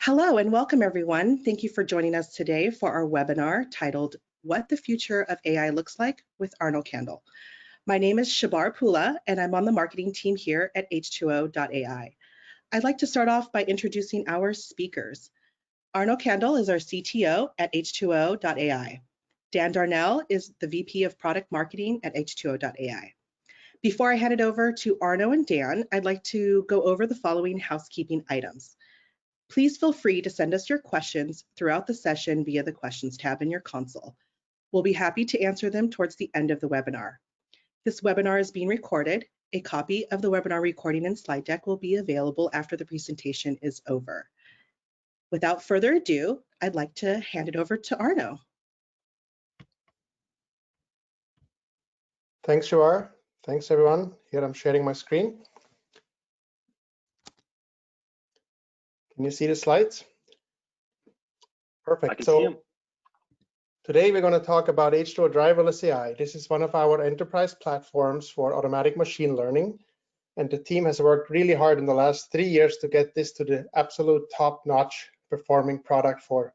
Hello and welcome everyone. Thank you for joining us today for our webinar titled What the Future of AI Looks Like with Arno Candel. My name is Shabar Pula and I'm on the marketing team here at H2O.ai. I'd like to start off by introducing our speakers. Arno Candel is our CTO at H2O.ai. Dan Darnell is the VP of Product Marketing at H2O.ai. Before I hand it over to Arno and Dan, I'd like to go over the following housekeeping items. Please feel free to send us your questions throughout the session via the questions tab in your console. We'll be happy to answer them towards the end of the webinar. This webinar is being recorded. A copy of the webinar recording and slide deck will be available after the presentation is over. Without further ado, I'd like to hand it over to Arno. Thanks, Shabar. Thanks, everyone. Here I'm sharing my screen. Can you see the slides? Perfect. I can see them. Today we're going to talk about H2O Driverless AI. This is one of our enterprise platforms for automatic machine learning. And the team has worked really hard in the last 3 years to get this to the absolute top-notch performing product for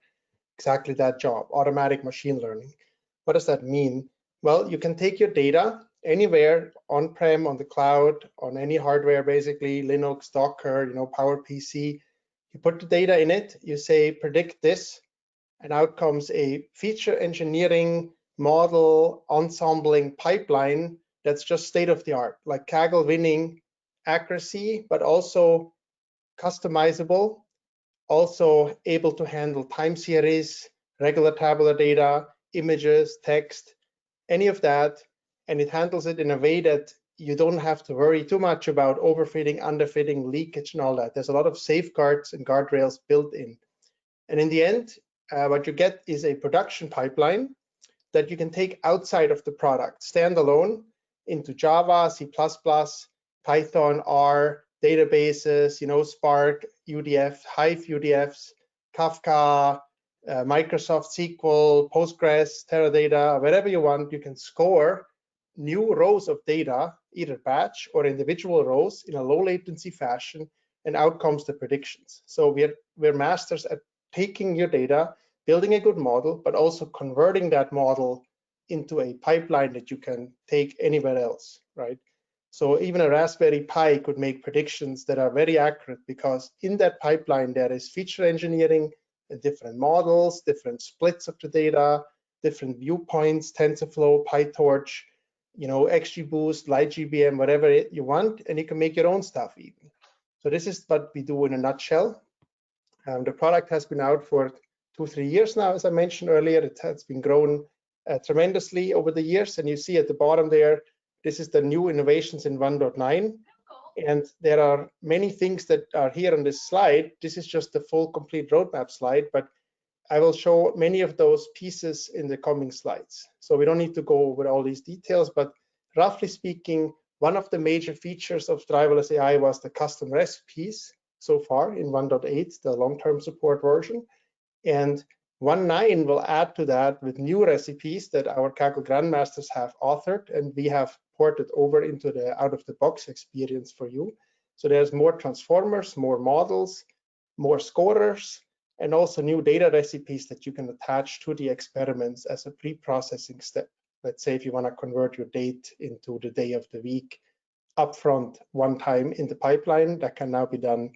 exactly that job, automatic machine learning. What does that mean? Well, you can take your data anywhere, on-prem, on the cloud, on any hardware, basically, Linux, Docker, PowerPC. You put the data in it, you say, predict this, and out comes a feature engineering model ensembling pipeline that's just state of the art, like Kaggle-winning accuracy, but also customizable, also able to handle time series, regular tabular data, images, text, any of that, and it handles it in a way that you don't have to worry too much about overfitting, underfitting, leakage, and all that. There's a lot of safeguards and guardrails built in. And in the end, what you get is a production pipeline that you can take outside of the product, standalone, into Java, C++, Python, R, databases, Spark, UDF, Hive UDFs, Kafka, Microsoft SQL, Postgres, Teradata, wherever you want, you can score new rows of data, either batch or individual rows, in a low latency fashion, and out comes the predictions. So we're masters at taking your data, building a good model, but also converting that model into a pipeline that you can take anywhere else, right? So even a Raspberry Pi could make predictions that are very accurate, because in that pipeline there is feature engineering, different models, different splits of the data, different viewpoints, TensorFlow, PyTorch, XGBoost, LightGBM, whatever you want, and you can make your own stuff even. So this is what we do in a nutshell. The product has been out for 2-3 years now, as I mentioned earlier. It has been grown tremendously over the years, and you see at the bottom there, this is the new innovations in 1.9. And there are many things that are here on this slide. This is just the full complete roadmap slide, but I will show many of those pieces in the coming slides. So we don't need to go over all these details, but roughly speaking, one of the major features of Driverless AI was the custom recipes so far in 1.8, the long-term support version. And 1.9 will add to that with new recipes that our Kaggle grandmasters have authored, and we have ported over into the out-of-the-box experience for you. So there's more transformers, more models, more scorers, and also new data recipes that you can attach to the experiments as a pre-processing step. Let's say if you want to convert your date into the day of the week upfront one time in the pipeline, that can now be done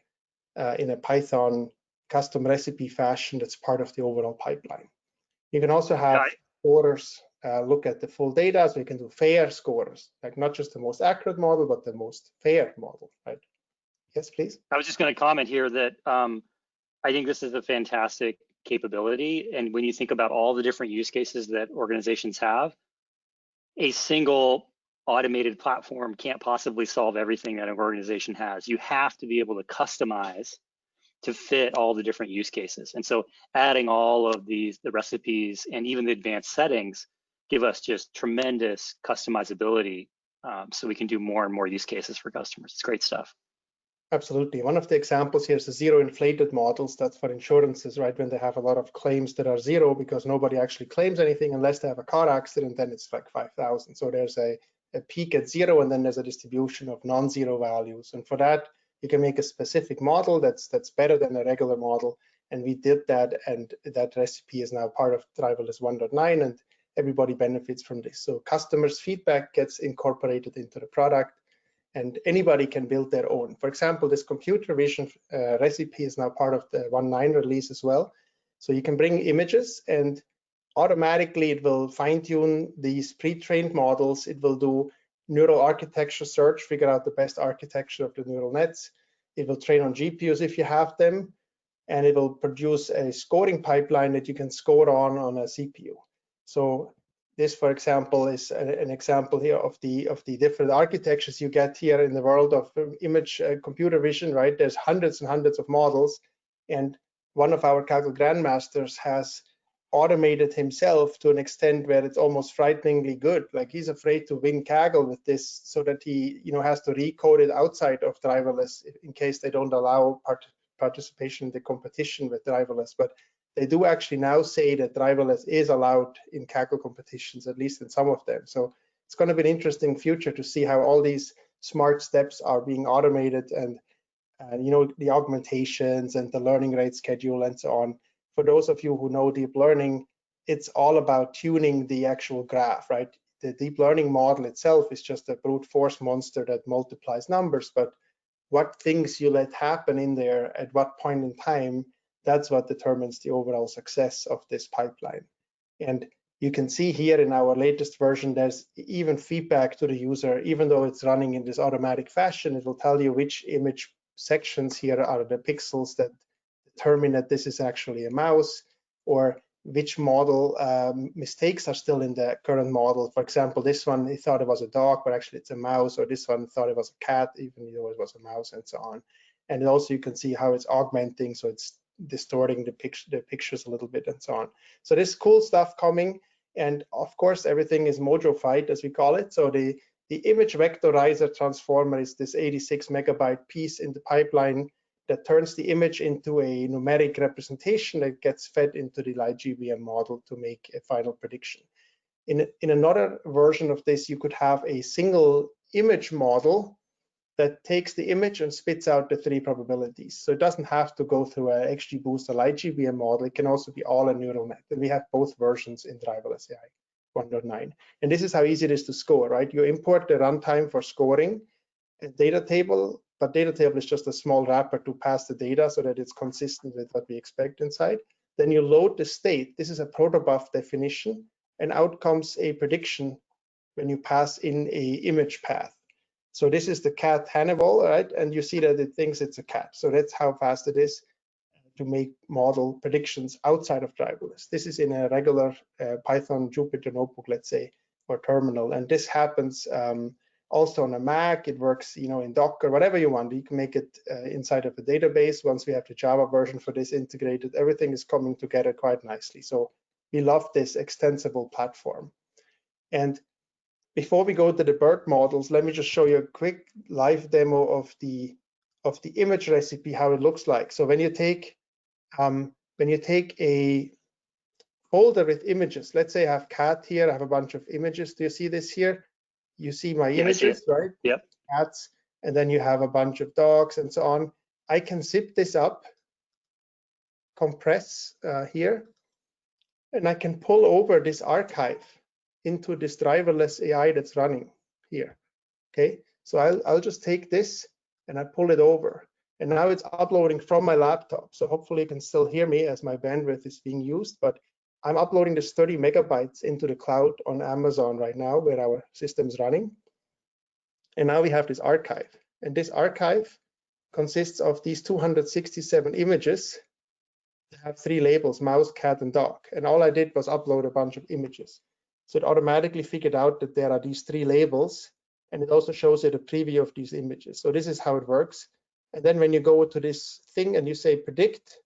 in a Python custom recipe fashion that's part of the overall pipeline. You can also have scorers look at the full data, so you can do fair scorers, like not just the most accurate model, but the most fair model, right? Yes, please. I was just going to comment here that I think this is a fantastic capability. And when you think about all the different use cases that organizations have, a single automated platform can't possibly solve everything that an organization has. You have to be able to customize to fit all the different use cases. And so adding all of the recipes and even the advanced settings give us just tremendous customizability, so we can do more and more use cases for customers. It's great stuff. Absolutely. One of the examples here is the zero inflated models. That's for insurances, right? When they have a lot of claims that are zero because nobody actually claims anything unless they have a car accident, then it's like 5,000. So there's a peak at zero, and then there's a distribution of non-zero values. And for that, you can make a specific model that's better than a regular model. And we did that, and that recipe is now part of driverless 1.9, and everybody benefits from this. So customers' feedback gets incorporated into the product, and anybody can build their own. For example, this computer vision recipe is now part of the 1.9 release as well. So you can bring images, and automatically it will fine-tune these pre-trained models. It will do neural architecture search, figure out the best architecture of the neural nets. It will train on GPUs if you have them, and it will produce a scoring pipeline that you can score on a CPU. So this, for example, is an example here of the different architectures you get here in the world of image computer vision, right? There's hundreds and hundreds of models, and one of our Kaggle grandmasters has automated himself to an extent where it's almost frighteningly good. Like, he's afraid to win Kaggle with this, so that he, has to recode it outside of driverless in case they don't allow participation in the competition with driverless. But they do actually now say that driverless is allowed in Kaggle competitions, at least in some of them. So it's going to be an interesting future to see how all these smart steps are being automated, and the augmentations and the learning rate schedule and so on. For those of you who know deep learning, it's all about tuning the actual graph, right? The deep learning model itself is just a brute force monster that multiplies numbers, but what things you let happen in there at what point in time, that's what determines the overall success of this pipeline. And you can see here in our latest version, there's even feedback to the user. Even though it's running in this automatic fashion, it will tell you which image sections here are the pixels that determine that this is actually a mouse, or which model mistakes are still in the current model. For example, this one, he thought it was a dog, but actually it's a mouse, or this one thought it was a cat, even though it was a mouse, and so on. And also you can see how it's augmenting, so it's distorting the pictures a little bit, and so on. So there's cool stuff coming, and of course everything is MOJO-fied, as we call it. So the image vectorizer transformer is this 86 megabyte piece in the pipeline that turns the image into a numeric representation that gets fed into the LightGBM model to make a final prediction. In another version of this, you could have a single image model that takes the image and spits out the 3 probabilities. So it doesn't have to go through a XGBoost or LightGBM model. It can also be all a neural net. And we have both versions in driverless AI 1.9. And this is how easy it is to score, right? You import the runtime for scoring, a data table, but data table is just a small wrapper to pass the data so that it's consistent with what we expect inside. Then you load the state. This is a protobuf definition, and out comes a prediction when you pass in a image path. So this is the cat Hannibal, right? And you see that it thinks it's a cat. So that's how fast it is to make model predictions outside of driverless. This is in a regular Python Jupyter notebook, let's say, or terminal. And this happens also on a Mac. It works, in Docker, whatever you want. You can make it inside of a database. Once we have the Java version for this integrated, everything is coming together quite nicely. So we love this extensible platform. And before we go to the BERT models, let me just show you a quick live demo of the image recipe, how it looks like. So when you take a folder with images, let's say I have cat here, I have a bunch of images. Do you see this here? You see my images, right? Yep. Cats, and then you have a bunch of dogs and so on. I can zip this up, compress here, and I can pull over this archive into this driverless AI that's running here. Okay, so I'll just take this and I pull it over, and now it's uploading from my laptop. So hopefully you can still hear me as my bandwidth is being used, but I'm uploading this 30 megabytes into the cloud on Amazon right now, where our system is running. And now we have this archive, and this archive consists of these 267 images that have 3 labels: mouse, cat, and dog. And all I did was upload a bunch of images. So it automatically figured out that there are these 3 labels, and it also shows you the preview of these images. So this is how it works. And then when you go to this thing and you say predict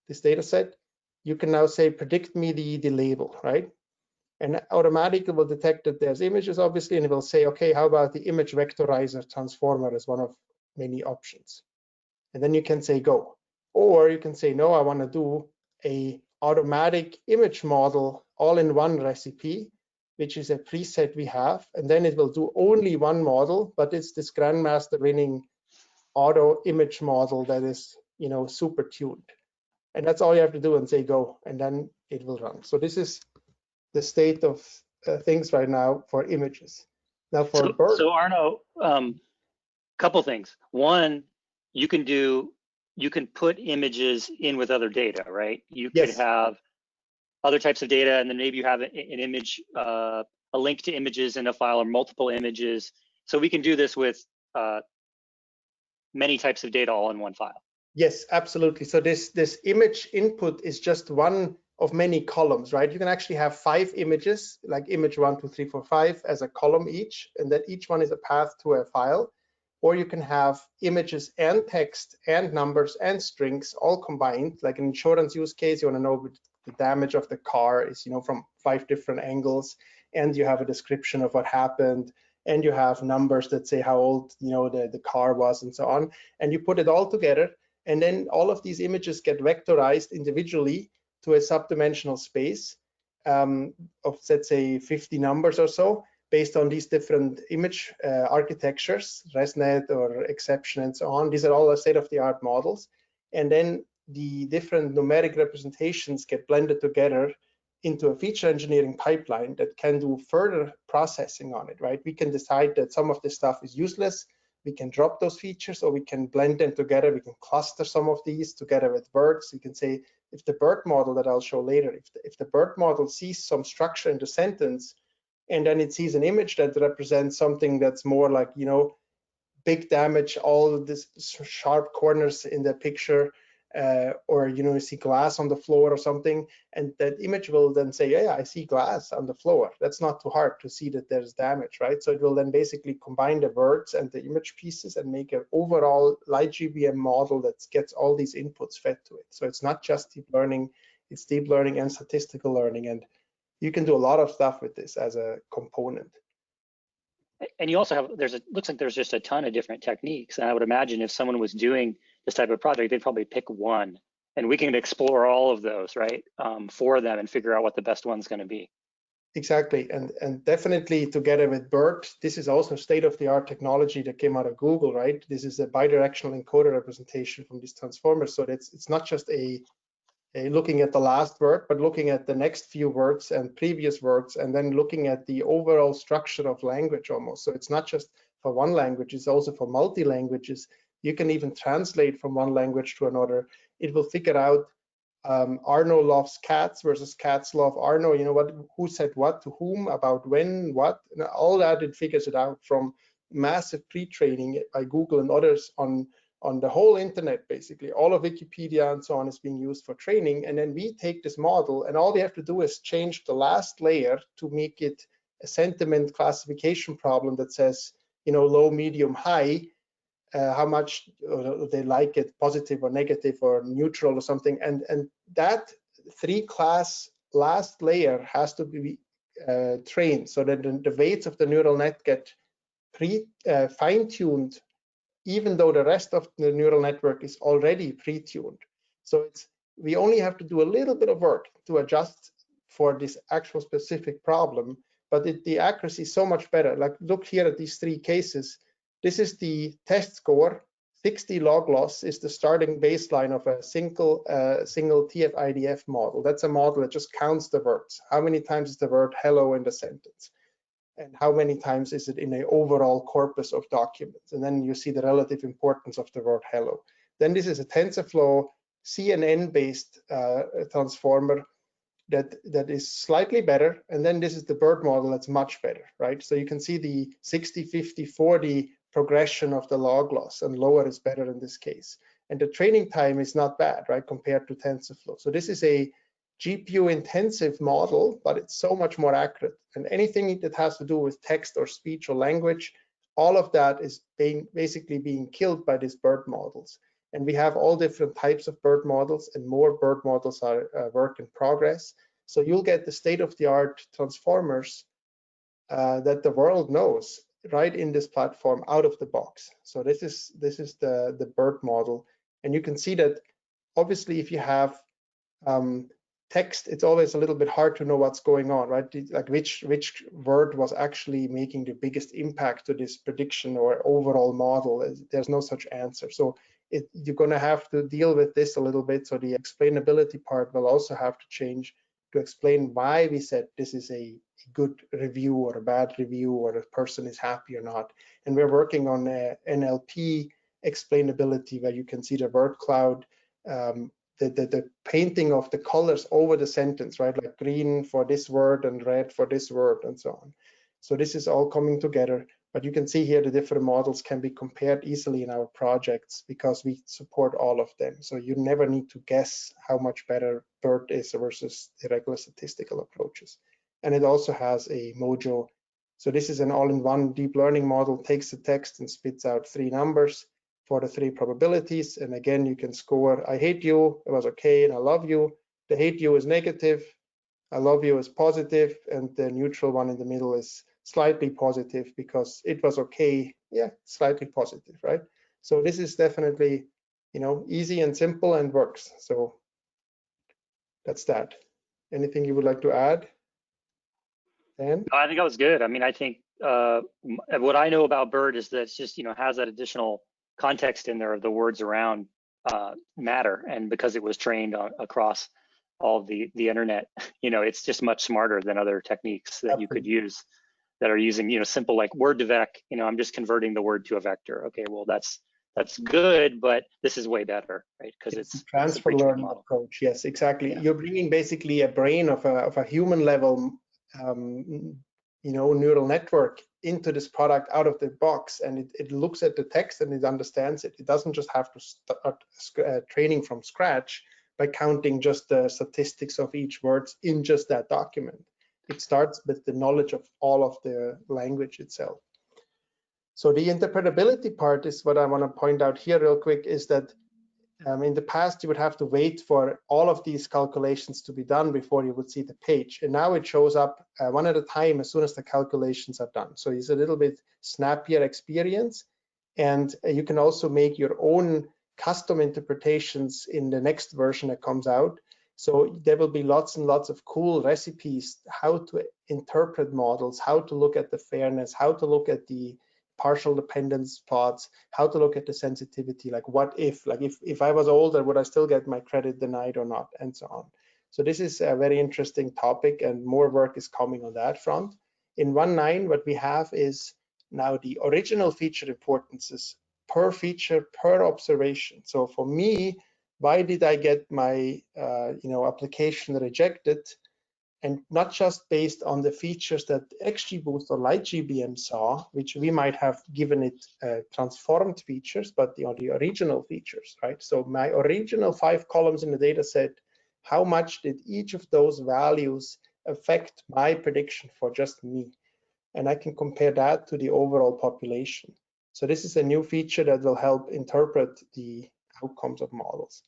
this data set, you can now say predict me the label, right? And automatically will detect that there's images, obviously, and it will say, okay, how about the image vectorizer transformer as one of many options? And then you can say go. Or you can say, no, I want to do a automatic image model all-in-one recipe, which is a preset we have, and then it will do only one model, but it's this grandmaster winning auto image model that is, super tuned. And that's all you have to do and say go, and then it will run. So this is the state of things right now for images. Now for BERT. So Arno, couple things. One, you can put images in with other data, right? You could have other types of data, and then maybe you have an image, a link to images in a file, or multiple images. So we can do this with many types of data all in one file. Yes, absolutely. So this image input is just one of many columns, right? You can actually have 5 images, like image 1, 2, 3, 4, 5 as a column each, and that each one is a path to a file. Or you can have images and text and numbers and strings all combined. Like an insurance use case, you want to know the damage of the car is, from 5 different angles, and you have a description of what happened, and you have numbers that say how old the car was and so on, and you put it all together, and then all of these images get vectorized individually to a subdimensional space of, let's say, 50 numbers or so, based on these different image architectures, ResNet or Exception and so on. These are all state-of-the-art models. And then the different numeric representations get blended together into a feature engineering pipeline that can do further processing on it, right? We can decide that some of this stuff is useless. We can drop those features, or we can blend them together. We can cluster some of these together with BERTs. You can say, if the BERT model that I'll show later, if the BERT model sees some structure in the sentence, and then it sees an image that represents something that's more like, big damage, all these sharp corners in the picture, or you see glass on the floor or something, and that image will then say, yeah, I see glass on the floor. That's not too hard to see that there's damage, right? So it will then basically combine the words and the image pieces and make an overall light GBM model that gets all these inputs fed to it. So it's not just deep learning, it's deep learning and statistical learning, and you can do a lot of stuff with this as a component. And you also have, looks like there's just a ton of different techniques. And I would imagine if someone was doing this type of project, they'd probably pick one, and we can explore all of those, right, for them and figure out what the best one's going to be. Exactly, and definitely together with BERT, this is also state-of-the-art technology that came out of Google, right? This is a bidirectional encoder representation from these transformers, so it's not just looking at the last word, but looking at the next few words and previous words, and then looking at the overall structure of language almost. So it's not just for one language, it's also for multi-languages. You can even translate from one language to another. It will figure out Arno loves cats versus cats love Arno, who said what to whom, about when, what, and all that. It figures it out from massive pre-training by Google and others on the whole internet. Basically all of Wikipedia and so on is being used for training, and then we take this model, and all we have to do is change the last layer to make it a sentiment classification problem that says, low, medium, high, how much they like it, positive or negative or neutral or something, and that 3-class last layer has to be trained so that the weights of the neural net get fine-tuned, even though the rest of the neural network is already pre-tuned. So we only have to do a little bit of work to adjust for this actual specific problem, but the accuracy is so much better. Like, look here at these 3 cases. This is the test score. 60 log loss is the starting baseline of a single TF-IDF model. That's a model that just counts the words. How many times is the word hello in the sentence? And how many times is it in an overall corpus of documents? And then you see the relative importance of the word hello. Then this is a TensorFlow CNN-based transformer that is slightly better. And then this is the BERT model that's much better, right? So you can see the 60, 50, 40 progression of the log loss, and lower is better in this case. And the training time is not bad, right, compared to TensorFlow. So this is a GPU intensive model, but it's so much more accurate. And anything that has to do with text or speech or language, all of that is basically being killed by these BERT models. And we have all different types of BERT models, and more BERT models are work in progress. So you'll get the state-of-the-art transformers that the world knows right in this platform out of the box. So this is the BERT model, and you can see that obviously if you have text, it's always a little bit hard to know what's going on, right? Like which word was actually making the biggest impact to this prediction or overall model. There's no such answer. So you're going to have to deal with this a little bit. So the explainability part will also have to change to explain why we said this is a good review or a bad review, or a person is happy or not. And we're working on NLP explainability, where you can see the word cloud, the painting of the colors over the sentence, right? Like green for this word and red for this word and so on. So this is all coming together. But you can see here the different models can be compared easily in our projects because we support all of them. So you never need to guess how much better BERT is versus the regular statistical approaches. And it also has a MOJO. So this is an all-in-one deep learning model, takes the text and spits out 3 numbers for the 3 probabilities. And again, you can score, I hate you, it was okay, and I love you. The hate you is negative, I love you is positive, and the neutral one in the middle is slightly positive because it was okay, yeah, slightly positive, right? So this is definitely, you know, easy and simple and works. So that's that. Anything you would like to add, Dan? No, I think that was good. I mean, I think what I know about BERT is that it's just, you know, has that additional context in there of the words around matter, and because it was trained across all the internet, you know, it's just much smarter than other techniques that you could use that are using, you know, simple like word to vec. You know, I'm just converting the word to a vector. Okay, well that's good, but this is way better, right? Because it's a transfer learning model approach. Yes, exactly. Yeah. You're bringing basically a brain of a human level, you know, neural network into this product out of the box, and it looks at the text and it understands it. It doesn't just have to start training from scratch by counting just the statistics of each word in just that document. It starts with the knowledge of all of the language itself. So the interpretability part is what I want to point out here real quick, is that in the past, you would have to wait for all of these calculations to be done before you would see the page. And now it shows up one at a time as soon as the calculations are done. So it's a little bit snappier experience. And you can also make your own custom interpretations in the next version that comes out. So there will be lots and lots of cool recipes, how to interpret models, how to look at the fairness, how to look at the partial dependence plots, how to look at the sensitivity, like what if, like if I was older, would I still get my credit denied or not, and so on. So this is a very interesting topic, and more work is coming on that front. In 1.9, what we have is now the original feature importances per feature, per observation. So for me, why did I get my application rejected? And not just based on the features that XGBoost or LightGBM saw, which we might have given it transformed features, but the original features, right? So my original 5 columns in the data set, how much did each of those values affect my prediction for just me? And I can compare that to the overall population. So this is a new feature that will help interpret the outcomes of models.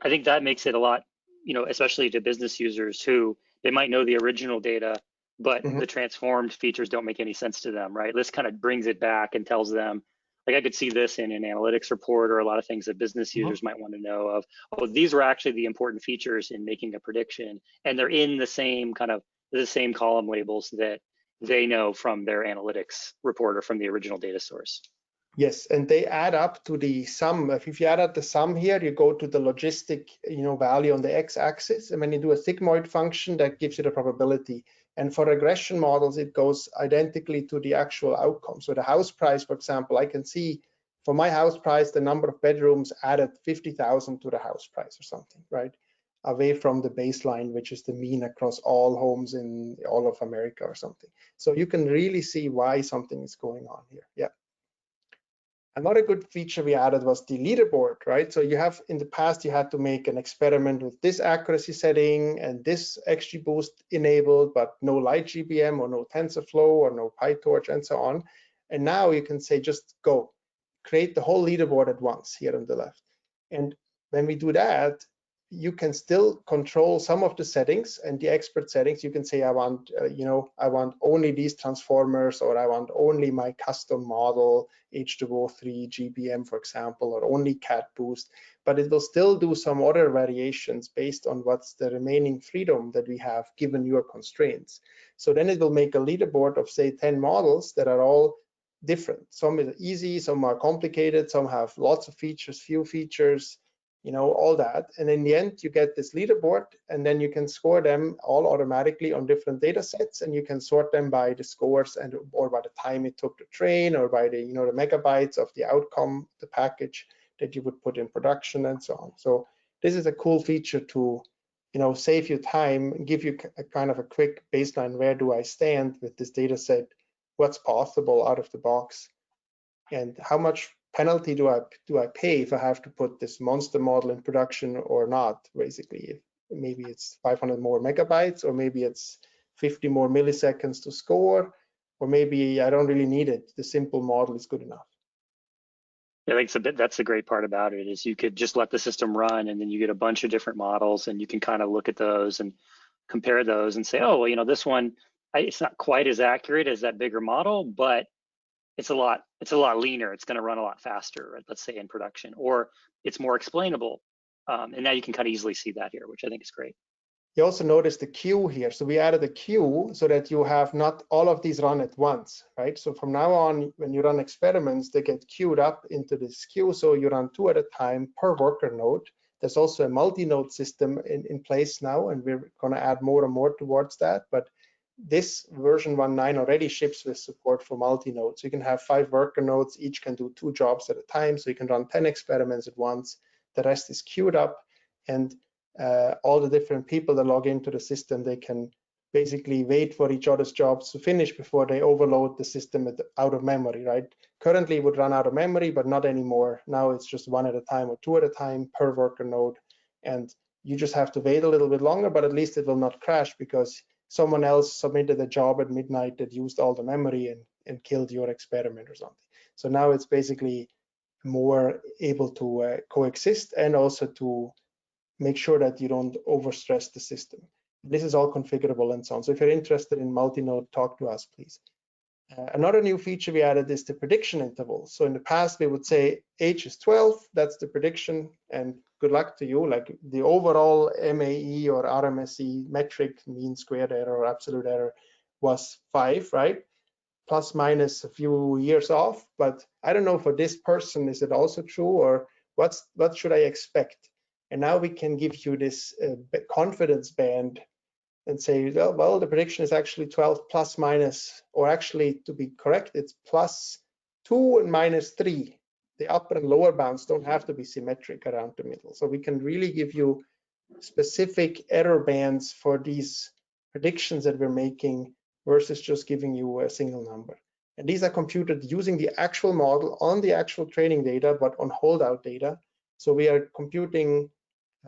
I think that makes it a lot, you know, especially to business users who they might know the original data, but the transformed features don't make any sense to them, right? This kind of brings it back and tells them, like I could see this in an analytics report or a lot of things that business users might want to know of, oh, these were actually the important features in making a prediction, and they're in the same column labels that they know from their analytics report or from the original data source. Yes, and they add up to the sum. If you add up the sum here, you go to the logistic, value on the x-axis, and when you do a sigmoid function, that gives you the probability. And for regression models, it goes identically to the actual outcome. So the house price, for example, I can see for my house price, the number of bedrooms added 50,000 to the house price or something, right? Away from the baseline, which is the mean across all homes in all of America or something. So you can really see why something is going on here. Yeah. Another good feature we added was the leaderboard, right? So you have, in the past, you had to make an experiment with this accuracy setting and this XGBoost enabled, but no LightGBM or no TensorFlow or no PyTorch and so on. And now you can say, just go, create the whole leaderboard at once here on the left. And when we do that, you can still control some of the settings and the expert settings. You can say, I want, I want only these transformers, or I want only my custom model, H2O GBM, for example, or only cat boost, but it will still do some other variations based on what's the remaining freedom that we have given your constraints. So then it will make a leaderboard of, say, 10 models that are all different. Some is easy, some are complicated, some have lots of features, few features, you know, all that. And in the end, you get this leaderboard, and then you can score them all automatically on different data sets, and you can sort them by the scores and or by the time it took to train, or by the, you know, the megabytes of the outcome, the package that you would put in production and so on. So this is a cool feature to, you know, save you time, give you a kind of a quick baseline. Where do I stand with this data set? What's possible out of the box? And how much penalty do I pay if I have to put this monster model in production or not? Basically, maybe it's 500 more megabytes, or maybe it's 50 more milliseconds to score, or maybe I don't really need it. The simple model is good enough. I think that's the great part about it, is you could just let the system run, and then you get a bunch of different models, and you can kind of look at those and compare those and say, oh, well, you know, this one, it's not quite as accurate as that bigger model, but it's a lot leaner. It's going to run a lot faster, let's say in production, or it's more explainable. And now you can kind of easily see that here, which I think is great. You also notice the queue here. So we added a queue so that you have not all of these run at once, right? So from now on, when you run experiments, they get queued up into this queue. So you run 2 at a time per worker node. There's also a multi-node system in place now, and we're going to add more and more towards that. But this version 1.9 already ships with support for multi-node. So you can have 5 worker nodes, each can do 2 jobs at a time. So you can run 10 experiments at once. The rest is queued up, and all the different people that log into the system, they can basically wait for each other's jobs to finish before they overload the system out of memory, right? Currently it would run out of memory, but not anymore. Now it's just 1 at a time or 2 at a time per worker node. And you just have to wait a little bit longer, but at least it will not crash because someone else submitted a job at midnight that used all the memory and killed your experiment or something. So now it's basically more able to coexist, and also to make sure that you don't overstress the system. This is all configurable and so on. So if you're interested in multi-node, talk to us, please. Another new feature we added is the prediction interval. So in the past, we would say H is 12, that's the prediction, and good luck to you. Like the overall MAE or RMSE metric, mean squared error or absolute error, was 5, right? Plus minus a few years off. But I don't know, for this person, is it also true, or what should I expect? And now we can give you this confidence band and say, well, the prediction is actually 12 plus minus, or actually, to be correct, it's plus 2 and minus 3. The upper and lower bounds don't have to be symmetric around the middle. So we can really give you specific error bands for these predictions that we're making versus just giving you a single number. And these are computed using the actual model on the actual training data, but on holdout data. So we are computing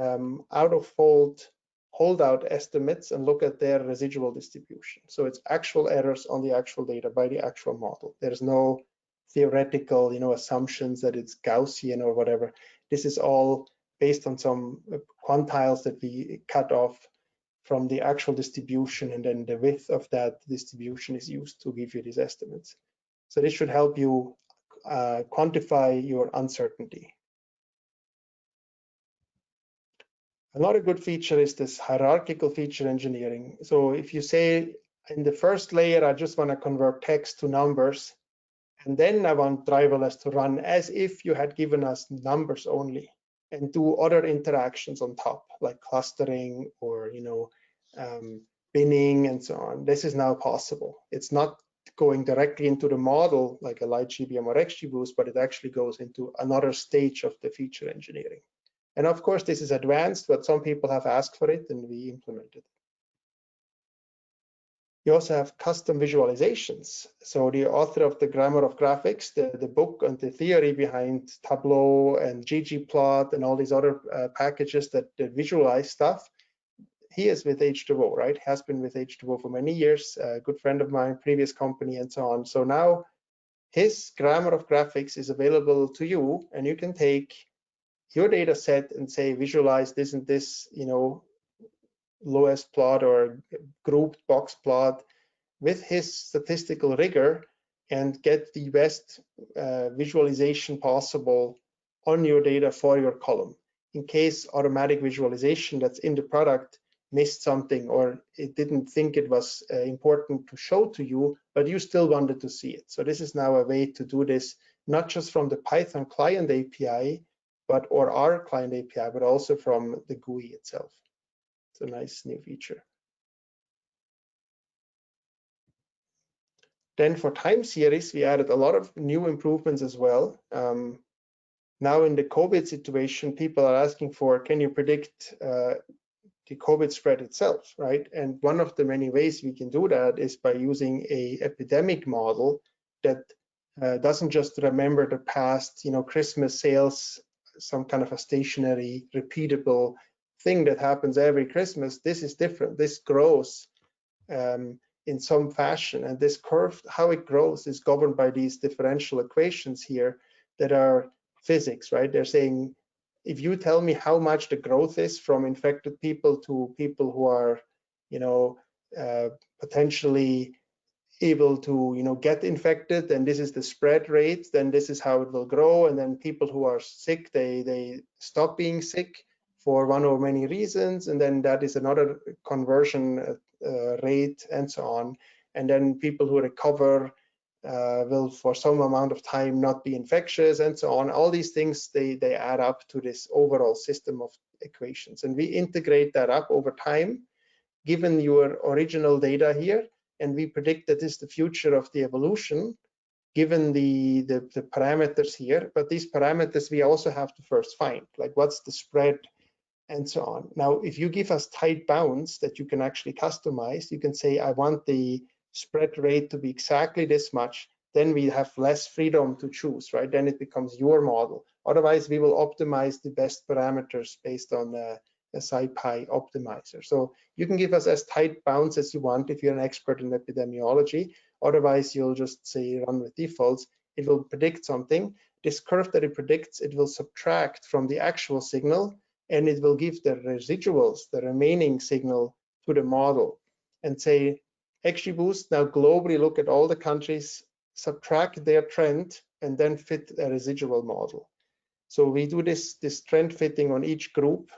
out of fold holdout estimates and look at their residual distribution. So it's actual errors on the actual data by the actual model. There's no theoretical, you know, assumptions that it's Gaussian or whatever. This is all based on some quantiles that we cut off from the actual distribution, and then the width of that distribution is used to give you these estimates. So this should help you quantify your uncertainty. Another good feature is this hierarchical feature engineering. So if you say in the first layer, I just want to convert text to numbers, and then I want driverless to run as if you had given us numbers only, and do other interactions on top, like clustering or, you know, binning and so on. This is now possible. It's not going directly into the model like a light GBM or XGBoost, but it actually goes into another stage of the feature engineering. And of course, this is advanced, but some people have asked for it and we implemented. You also have custom visualizations. So the author of the Grammar of Graphics, the book and the theory behind Tableau and ggplot and all these other packages that visualize stuff, he is with H2O, right? Has been with H2O for many years, a good friend of mine, previous company and so on. So now his Grammar of Graphics is available to you, and you can take your data set and say, visualize this and this, you know, lowest plot or grouped box plot with his statistical rigor, and get the best visualization possible on your data for your column. In case automatic visualization that's in the product missed something, or it didn't think it was important to show to you, but you still wanted to see it. So this is now a way to do this, not just from the Python client API, or our client API, but also from the GUI itself. It's a nice new feature. Then for time series, we added a lot of new improvements as well. Now in the COVID situation, people are asking for, can you predict the COVID spread itself, right? And one of the many ways we can do that is by using a epidemic model that doesn't just remember the past, Christmas sales, some kind of a stationary, repeatable thing that happens every Christmas. This is different. This grows in some fashion, and this curve, how it grows, is governed by these differential equations here that are physics, right? They're saying, if you tell me how much the growth is from infected people to people who are, potentially able to, get infected, and this is the spread rate, then this is how it will grow. And then people who are sick, they stop being sick for one or many reasons, and then that is another conversion rate, and so on. And then people who recover will for some amount of time not be infectious, and so on. All these things, they add up to this overall system of equations, and we integrate that up over time given your original data here, and we predict that is the future of the evolution given the parameters here. But these parameters we also have to first find, like what's the spread and so on. Now if you give us tight bounds that you can actually customize, you can say I want the spread rate to be exactly this much, then we have less freedom to choose, right? Then it becomes your model. Otherwise we will optimize the best parameters based on a SciPy optimizer. So you can give us as tight bounds as you want if you're an expert in epidemiology. Otherwise you'll just say run with defaults. It will predict something. This curve that it predicts, it will subtract from the actual signal, and it will give the residuals, the remaining signal, to the model and say, XGBoost, now globally look at all the countries, subtract their trend, and then fit a residual model. So we do this trend fitting on each group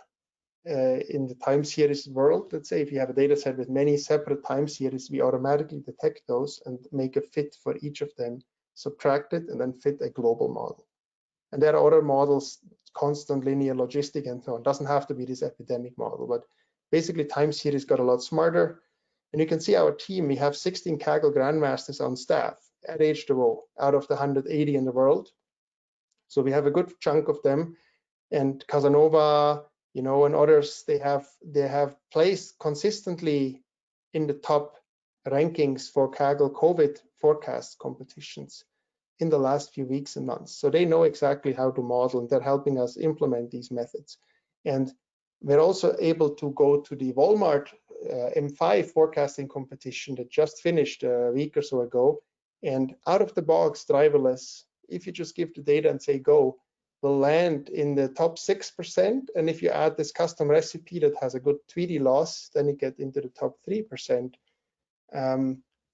in the time series world. Let's say if you have a data set with many separate time series, we automatically detect those and make a fit for each of them, subtract it, and then fit a global model. And there are other models, constant linear logistic and so on. It doesn't have to be this epidemic model, but basically time series got a lot smarter. And you can see our team, we have 16 Kaggle grandmasters on staff at H2O out of the 180 in the world. So we have a good chunk of them. And Casanova, and others, they have placed consistently in the top rankings for Kaggle COVID forecast competitions in the last few weeks and months. So they know exactly how to model, and they're helping us implement these methods. And we're also able to go to the Walmart M5 forecasting competition that just finished a week or so ago. And out of the box, driverless, if you just give the data and say go, will land in the top 6%. And if you add this custom recipe that has a good Tweety loss, then you get into the top 3%.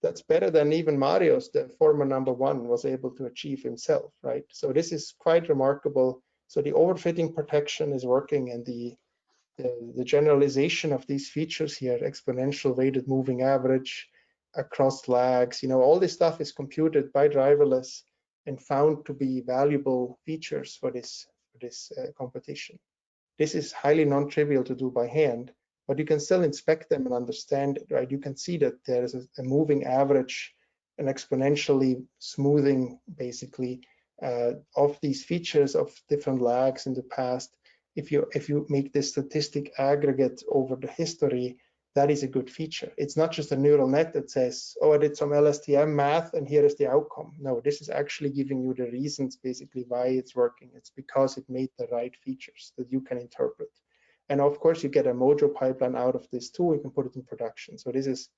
That's better than even Mario's, the former #1, was able to achieve himself, right? So this is quite remarkable. So the overfitting protection is working, and the generalization of these features here, exponential weighted moving average across lags, all this stuff is computed by driverless and found to be valuable features for this competition. This is highly non-trivial to do by hand, but you can still inspect them and understand it, right? You can see that there is a moving average, an exponentially smoothing, basically, of these features of different lags in the past. If you make this statistic aggregate over the history, that is a good feature. It's not just a neural net that says, oh, I did some LSTM math and here is the outcome. No, this is actually giving you the reasons basically why it's working. It's because it made the right features that you can interpret. And of course, you get a MOJO pipeline out of this too. You can put it in production. So this is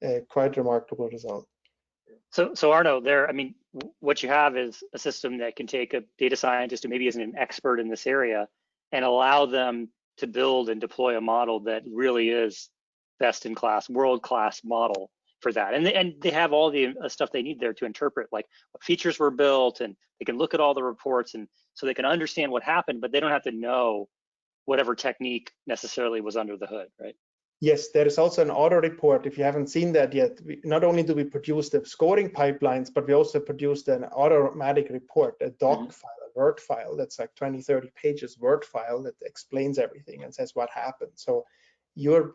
a quite remarkable result. So Arno, what you have is a system that can take a data scientist who maybe isn't an expert in this area and allow them to build and deploy a model that really is best in class, world-class model for that. And they have all the stuff they need there to interpret, like what features were built, and they can look at all the reports, and so they can understand what happened, but they don't have to know whatever technique necessarily was under the hood, right? Yes, there is also an auto report. If you haven't seen that yet, not only do we produce the scoring pipelines, but we also produced an automatic report, a doc file, a Word file that's like 20, 30 pages Word file that explains everything and says what happened. So you're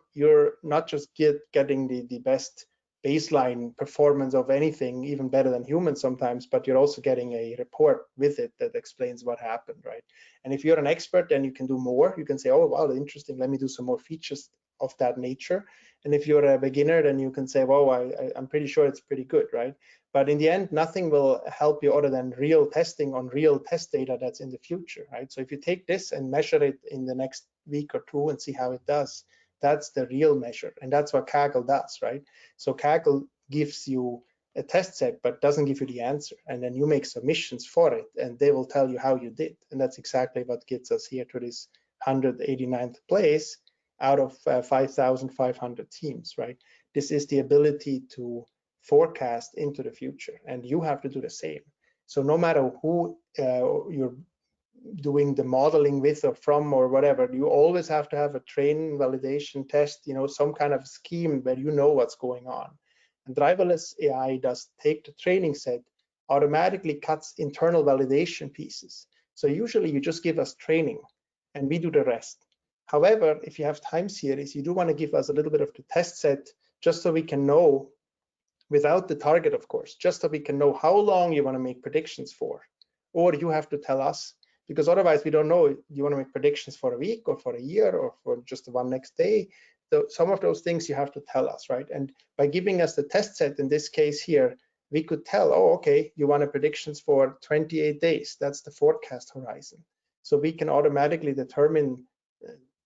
not just getting the best baseline performance of anything, even better than humans sometimes, but you're also getting a report with it that explains what happened, right? And if you're an expert, then you can do more. You can say, oh, wow, interesting, let me do some more features of that nature. And if you're a beginner, then you can say, well, I'm pretty sure it's pretty good, right? But in the end, nothing will help you other than real testing on real test data that's in the future, right? So if you take this and measure it in the next week or two and see how it does, that's the real measure. And that's what Kaggle does, right? So Kaggle gives you a test set, but doesn't give you the answer. And then you make submissions for it, and they will tell you how you did. And that's exactly what gets us here to this 189th place out of 5,500 teams, right? This is the ability to forecast into the future, and you have to do the same. So no matter who you're doing the modeling with or from or whatever, you always have to have a train validation test, some kind of scheme where you know what's going on. And driverless AI does take the training set, automatically cuts internal validation pieces. So usually you just give us training and we do the rest. However, if you have time series, you do want to give us a little bit of the test set just so we can know, without the target, of course, just so we can know how long you want to make predictions for. Or you have to tell us, because otherwise we don't know, you want to make predictions for a week or for a year or for just the one next day. So some of those things you have to tell us, right? And by giving us the test set, in this case here, we could tell, oh, okay, you want predictions for 28 days. That's the forecast horizon. So we can automatically determine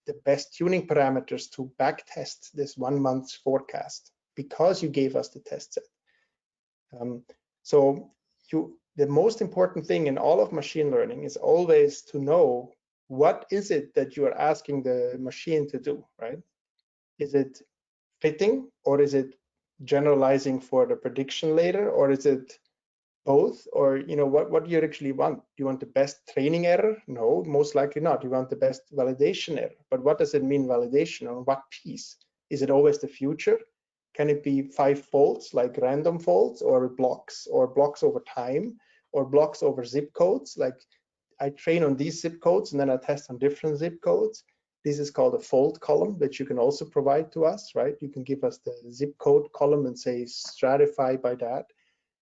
the best tuning parameters to backtest this 1 month's forecast because you gave us the test set. The most important thing in all of machine learning is always to know what is it that you are asking the machine to do, right? Is it fitting, or is it generalizing for the prediction later, or is it both? Or what do you actually want? Do you want the best training error? No, most likely not. You want the best validation error. But what does it mean, validation? On what piece? Is it always the future? Can it be 5 faults, like random faults, or blocks over time, or blocks over zip codes? Like I train on these zip codes and then I test on different zip codes. This is called a fault column that you can also provide to us, right? You can give us the zip code column and say stratify by that,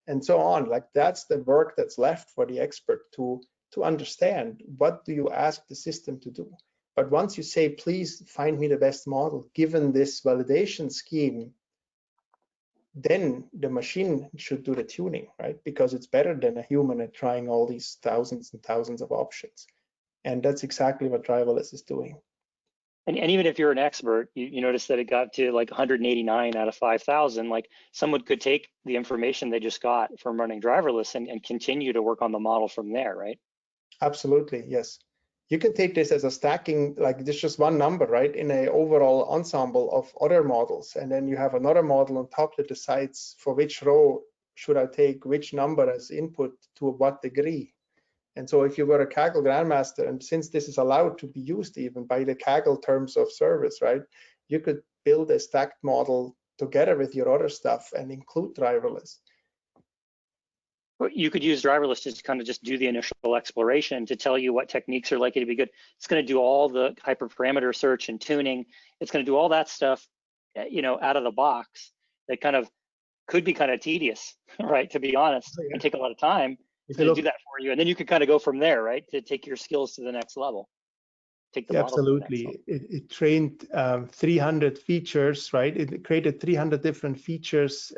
and so on. Like that's the work that's left for the expert to understand. What do you ask the system to do? But once you say, please find me the best model given this validation scheme, then the machine should do the tuning, right? Because it's better than a human at trying all these thousands and thousands of options. And that's exactly what driverless is doing. And even if you're an expert, you notice that it got to like 189 out of 5,000. Like someone could take the information they just got from running driverless and continue to work on the model from there, right? Absolutely, yes. You can take this as a stacking, like this just one number, right, in an overall ensemble of other models. And then you have another model on top that decides for which row should I take which number as input to what degree. And so if you were a Kaggle grandmaster, and since this is allowed to be used even by the Kaggle terms of service, right, you could build a stacked model together with your other stuff and include driverless. You could use driverless to kind of just do the initial exploration to tell you what techniques are likely to be good. It's going to do all the hyperparameter search and tuning. It's going to do all that stuff, out of the box that kind of could be kind of tedious, right? To be honest, and take a lot of time to do that for you. And then you could kind of go from there, right? To take your skills to the next level. Take the model to the next level. It trained 300 features, right? It created 300 different features,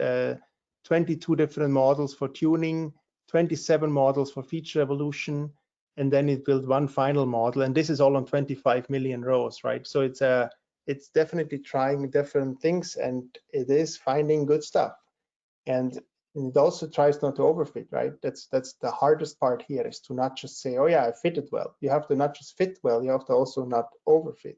22 different models for tuning, 27 models for feature evolution, and then it built one final model. And this is all on 25 million rows, right? So it's definitely trying different things, and it is finding good stuff. And it also tries not to overfit, right? That's the hardest part here, is to not just say, oh yeah, I fitted well. You have to not just fit well, you have to also not overfit.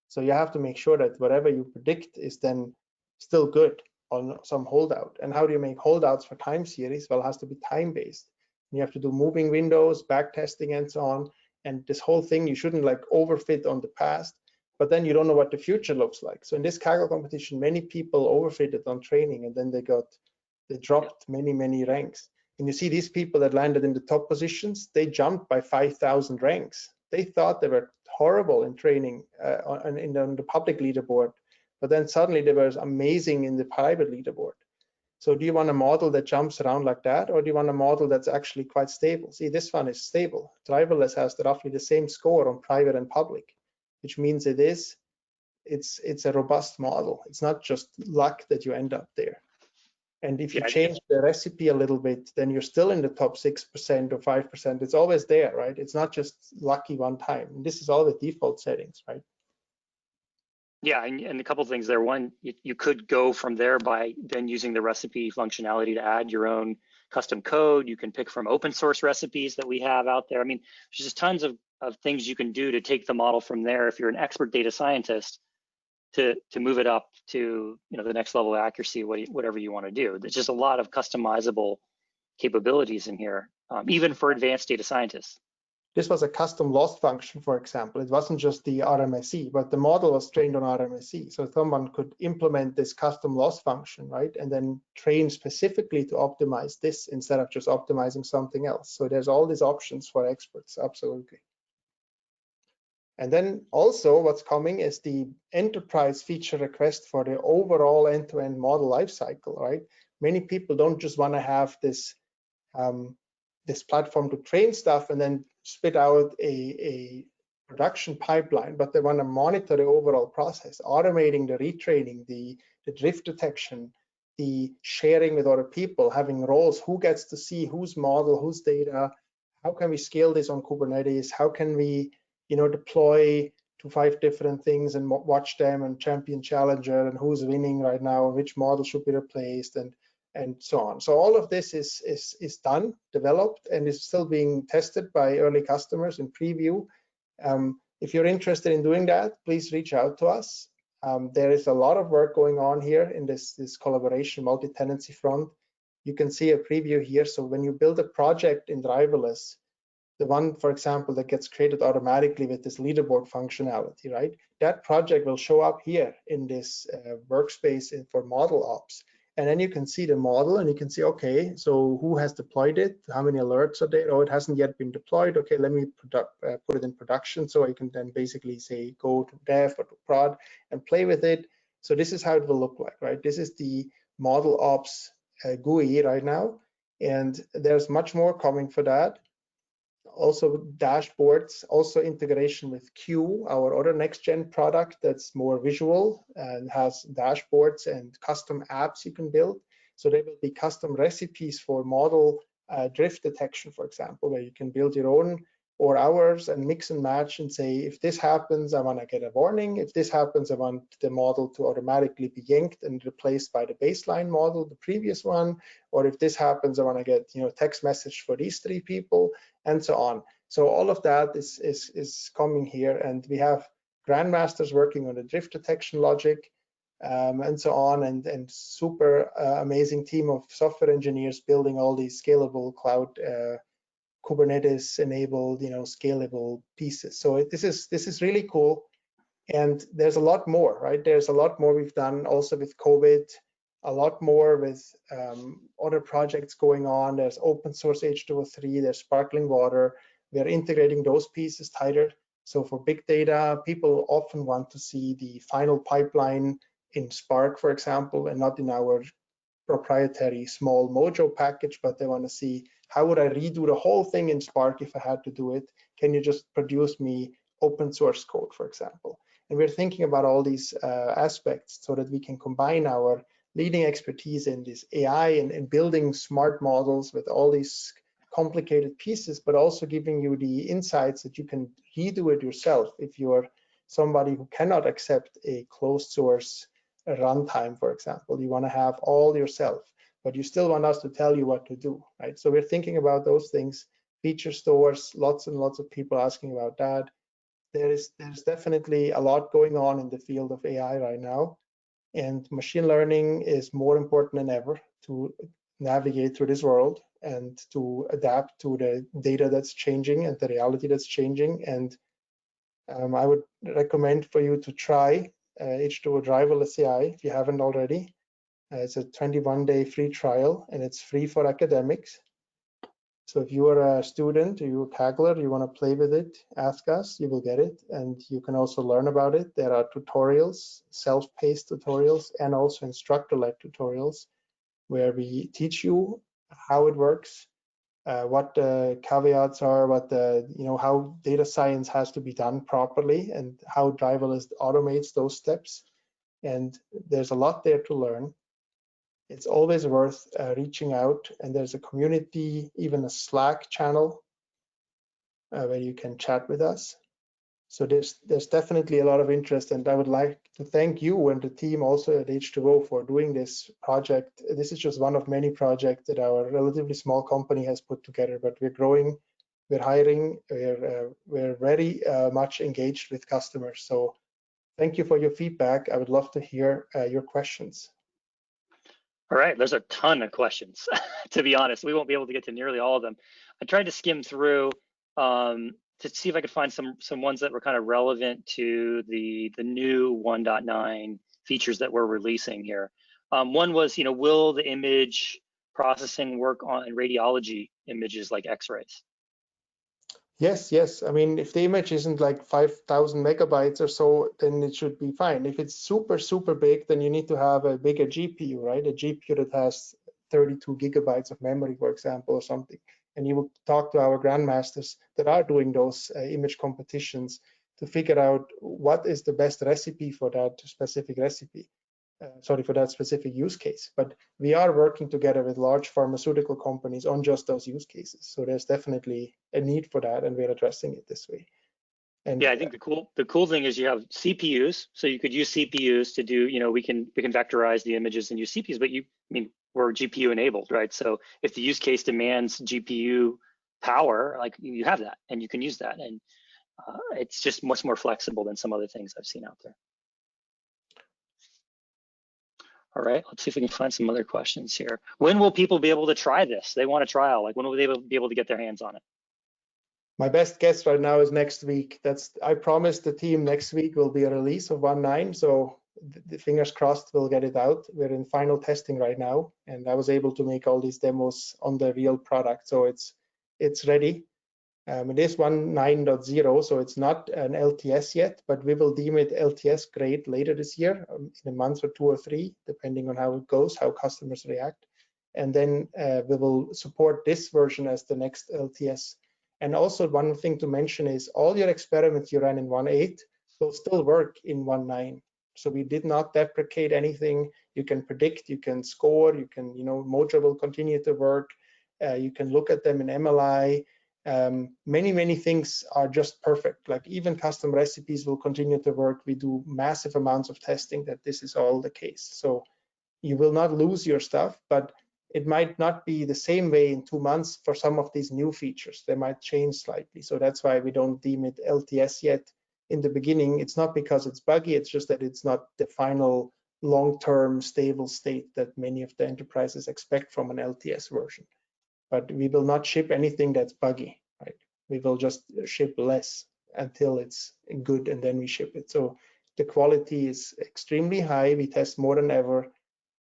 So you have to make sure that whatever you predict is then still good on some holdout. And how do you make holdouts for time series? Well, it has to be time-based. You have to do moving windows, back testing, and so on. And this whole thing, you shouldn't like overfit on the past, but then you don't know what the future looks like. So in this Kaggle competition, many people overfitted on training, and then they dropped many ranks. And you see these people that landed in the top positions, they jumped by 5,000 ranks. They thought they were horrible in training on the public leaderboard, but then suddenly they were amazing in the private leaderboard. So do you want a model that jumps around like that, or do you want a model that's actually quite stable? See, this one is stable. Driverless has roughly the same score on private and public, which means it's a robust model. It's not just luck that you end up there. And if you change the recipe a little bit, then you're still in the top 6% or 5%. It's always there, right? It's not just lucky one time. And this is all the default settings, right? Yeah, and a couple of things there. One, you could go from there by then using the recipe functionality to add your own custom code. You can pick from open source recipes that we have out there. I mean, there's just tons of things you can do to take the model from there if you're an expert data scientist to move it up to the next level of accuracy, whatever you want to do. There's just a lot of customizable capabilities in here, even for advanced data scientists. This was a custom loss function, for example. It wasn't just the RMSE, but the model was trained on RMSE. So someone could implement this custom loss function, right? And then train specifically to optimize this instead of just optimizing something else. So there's all these options for experts, absolutely. And then also what's coming is the enterprise feature request for the overall end-to-end model lifecycle, right? Many people don't just want to have this this platform to train stuff and then spit out a production pipeline, but they want to monitor the overall process, automating the retraining, the drift detection, the sharing with other people, having roles, who gets to see whose model, whose data, how can we scale this on Kubernetes, how can we deploy to 5 different things and watch them and champion challenger and who's winning right now, which model should be replaced, and so on. So all of this is done, developed, and is still being tested by early customers in preview. If you're interested in doing that, please reach out to us. There is a lot of work going on here in this collaboration multi-tenancy front. You can see a preview here. So when you build a project in driverless, the one, for example, that gets created automatically with this leaderboard functionality, right? That project will show up here in this workspace for model ops. And then you can see the model and you can see, okay, so who has deployed it? How many alerts are there? Oh, it hasn't yet been deployed. Okay, let me put it in production. So I can then basically say, go to dev or to prod and play with it. So this is how it will look like, right? This is the model ops GUI right now. And there's much more coming for that. Also dashboards, also integration with Q, our other next-gen product that's more visual and has dashboards and custom apps you can build. So there will be custom recipes for model drift detection, for example, where you can build your own or ours and mix and match and say, if this happens, I want to get a warning. If this happens, I want the model to automatically be yanked and replaced by the baseline model, the previous one. Or if this happens, I want to get text message for these 3 people, and so on. So all of that is coming here, and we have grandmasters working on the drift detection logic, and so on, and super amazing team of software engineers building all these scalable cloud Kubernetes enabled, scalable pieces. So this is really cool, and there's a lot more, right? There's a lot more we've done also with COVID, a lot more with other projects going on. There's open source H2O3, there's sparkling water. We're integrating those pieces tighter. So for big data, people often want to see the final pipeline in Spark, for example, and not in our proprietary small MOJO package, but they want to see, how would I redo the whole thing in Spark if I had to do it? Can you just produce me open source code, for example? And we're thinking about all these aspects so that we can combine our leading expertise in this AI and building smart models with all these complicated pieces, but also giving you the insights that you can redo it yourself if you're somebody who cannot accept a closed source runtime, for example. You want to have all yourself, but you still want us to tell you what to do, right? So we're thinking about those things, feature stores, lots and lots of people asking about that. There's definitely a lot going on in the field of AI right now, and machine learning is more important than ever to navigate through this world and to adapt to the data that's changing and the reality that's changing. And I would recommend for you to try H2O Driverless AI if you haven't already. It's a 21-day free trial, and it's free for academics. So if you are a student or you're a Kaggler, you want to play with it, ask us, you will get it. And you can also learn about it. There are tutorials, self-paced tutorials, and also instructor-led tutorials where we teach you how it works, what the caveats are, what the, how data science has to be done properly, and how driverless automates those steps. And there's a lot there to learn. It's always worth reaching out, and there's a community, even a Slack channel where you can chat with us. So there's definitely a lot of interest, and I would like to thank you and the team also at H2O for doing this project. This is just one of many projects that our relatively small company has put together, but we're growing, we're hiring, we're very much engaged with customers. So thank you for your feedback. I would love to hear your questions. All right, there's a ton of questions. To be honest, we won't be able to get to nearly all of them. I tried to skim through to see if I could find some ones that were kind of relevant to the new 1.9 features that we're releasing here. One was, will the image processing work on radiology images like X-rays? Yes. I mean, if the image isn't like 5,000 megabytes or so, then it should be fine. If it's super big, then you need to have a bigger GPU, right? A GPU that has 32 gigabytes of memory, for example, or something. And you will talk to our grandmasters that are doing those image competitions to figure out what is the best recipe for that specific recipe. For that specific use case. But we are working together with large pharmaceutical companies on just those use cases. So there's definitely a need for that, and we're addressing it this way. And yeah, I think the cool thing is you have CPUs, so you could use CPUs to do, we can vectorize the images and use CPUs, but we're GPU enabled, right? So if the use case demands GPU power, like you have that and you can use that, and it's just much more flexible than some other things I've seen out there. All right, let's see if we can find some other questions here. When will people be able to try this? They want a trial. Like, when will they be able to get their hands on it? My best guess right now is next week. I promised the team next week will be a release of 1.9. So the fingers crossed we'll get it out. We're in final testing right now, and I was able to make all these demos on the real product. So it's ready. It is 1.9.0, so it's not an LTS yet, but we will deem it LTS grade later this year, in a month or 2 or 3, depending on how it goes, how customers react. And then we will support this version as the next LTS. And also one thing to mention is all your experiments you ran in 1.8 will still work in 1.9. So we did not deprecate anything. You can predict, you can score, you can, MOJO will continue to work. You can look at them in MLI. Many things are just perfect. Like even custom recipes will continue to work. We do massive amounts of testing that this is all the case. So you will not lose your stuff, but it might not be the same way in 2 months for some of these new features. They might change slightly. So that's why we don't deem it LTS yet in the beginning. It's not because it's buggy, it's just that it's not the final long-term stable state that many of the enterprises expect from an LTS version. But we will not ship anything that's buggy, right? We will just ship less until it's good, and then we ship it. So the quality is extremely high. We test more than ever,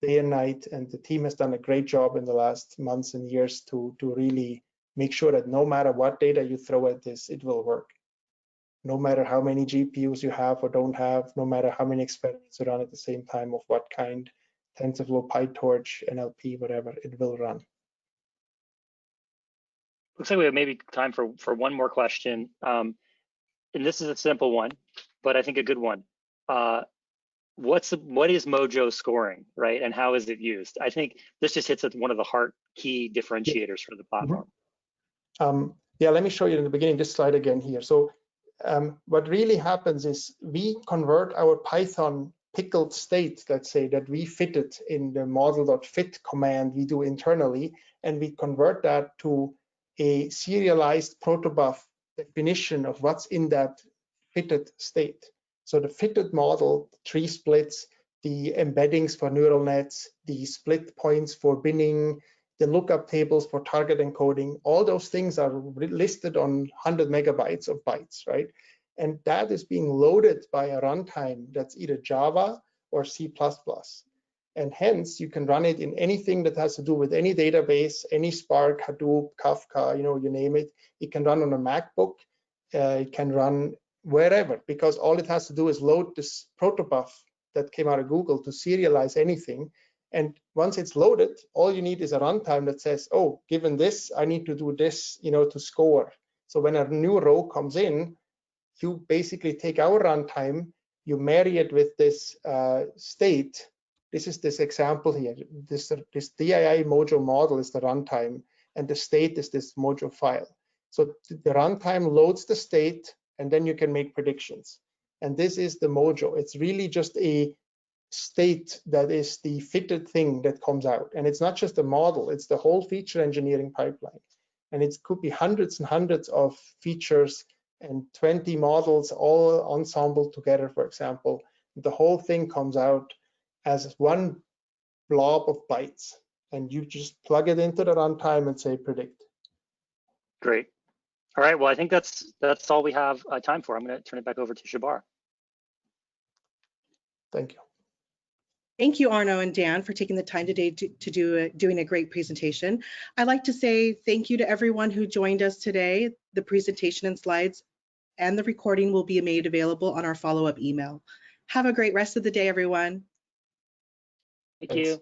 day and night, and the team has done a great job in the last months and years to really make sure that no matter what data you throw at this, it will work. No matter how many GPUs you have or don't have, no matter how many experiments you run at the same time of what kind, TensorFlow, PyTorch, NLP, whatever, it will run. Looks like we have maybe time for one more question. And this is a simple one, but I think a good one. What is MOJO scoring, right? And how is it used? I think this just hits at one of the heart key differentiators for the platform. Yeah, let me show you in the beginning this slide again here. So what really happens is we convert our Python pickled state, let's say, that we fitted in the model.fit command we do internally, and we convert that to a serialized protobuf definition of what's in that fitted state. So the fitted model, tree splits, the embeddings for neural nets, the split points for binning, the lookup tables for target encoding, all those things are listed on 100 megabytes of bytes, right? And that is being loaded by a runtime that's either Java or C++. And hence, you can run it in anything that has to do with any database, any Spark, Hadoop, Kafka, you name it. It can run on a MacBook. It can run wherever, because all it has to do is load this protobuf that came out of Google to serialize anything. And once it's loaded, all you need is a runtime that says, oh, given this, I need to do this, to score. So when a new row comes in, you basically take our runtime, you marry it with this state. This is this example here. This DII MOJO model is the runtime, and the state is this MOJO file. So the runtime loads the state, and then you can make predictions. And this is the MOJO. It's really just a state that is the fitted thing that comes out. And it's not just a model, it's the whole feature engineering pipeline. And it could be hundreds and hundreds of features and 20 models all ensembled together, for example. The whole thing comes out as one blob of bytes, and you just plug it into the runtime and say predict. Great. All right, well, I think that's all we have time for. I'm going to turn it back over to Shabar. Thank you. Thank you, Arno and Dan, for taking the time today doing a great presentation. I'd like to say thank you to everyone who joined us today. The presentation and slides and the recording will be made available on our follow-up email. Have a great rest of the day, everyone. Thank you.